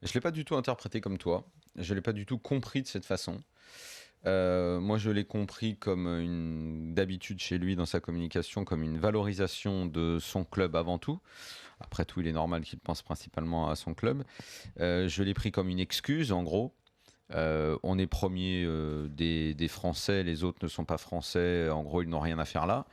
Je ne l'ai pas du tout interprété comme toi. Je ne l'ai pas du tout compris de cette façon. Moi, je l'ai compris comme d'habitude chez lui dans sa communication, comme une valorisation de son club avant tout. Après tout, il est normal qu'il pense principalement à son club. Je l'ai pris comme une excuse, en gros. On est premier des Français, les autres ne sont pas Français. En gros, ils n'ont rien à faire là.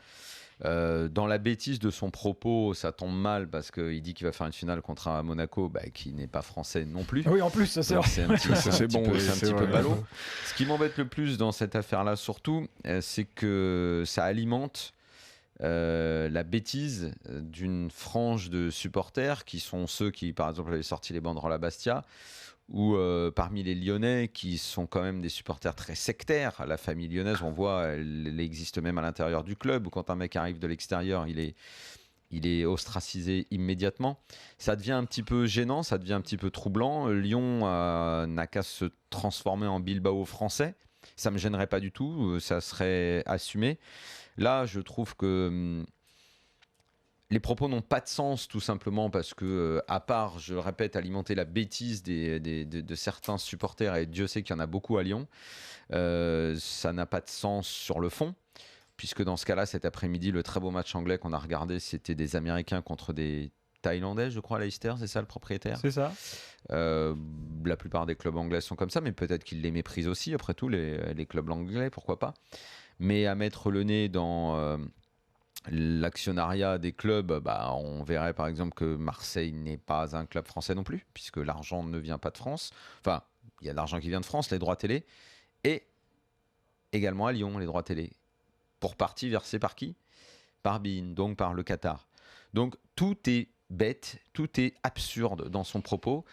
Dans la bêtise de son propos, ça tombe mal parce qu'il dit qu'il va faire une finale contre un Monaco qui n'est pas français non plus. Oui, en plus, ça c'est Donc vrai. c'est un petit, Ça, c'est bon, oui, c'est un c'est petit peu vrai. ballot. Ce qui m'embête le plus dans cette affaire-là, surtout, c'est que ça alimente la bêtise d'une frange de supporters qui sont ceux qui, par exemple, avaient sorti les banderoles à Bastia, ou parmi les Lyonnais qui sont quand même des supporters très sectaires. La famille lyonnaise, on voit, elle existe même à l'intérieur du club, où quand un mec arrive de l'extérieur, il est ostracisé immédiatement. Ça devient un petit peu gênant, ça devient un petit peu troublant. Lyon n'a qu'à se transformer en Bilbao français. Ça ne me gênerait pas du tout, ça serait assumé. Là, je trouve que les propos n'ont pas de sens, tout simplement parce que, à part, je le répète, alimenter la bêtise de certains supporters, et Dieu sait qu'il y en a beaucoup à Lyon, ça n'a pas de sens sur le fond, puisque dans ce cas-là, cet après-midi, le très beau match anglais qu'on a regardé, c'était des Américains contre des Thaïlandais, je crois, à Leicester, c'est ça le propriétaire ? C'est ça. La plupart des clubs anglais sont comme ça, mais peut-être qu'ils les méprisent aussi, après tout, les clubs anglais, pourquoi pas. Mais à mettre le nez dans l'actionnariat des clubs, on verrait par exemple que Marseille n'est pas un club français non plus, puisque l'argent ne vient pas de France. Enfin, il y a de l'argent qui vient de France, les droits télé, et également à Lyon, les droits télé. Pour partie versés par qui ? Par beIN, donc par le Qatar. Donc tout est bête, tout est absurde dans son propos.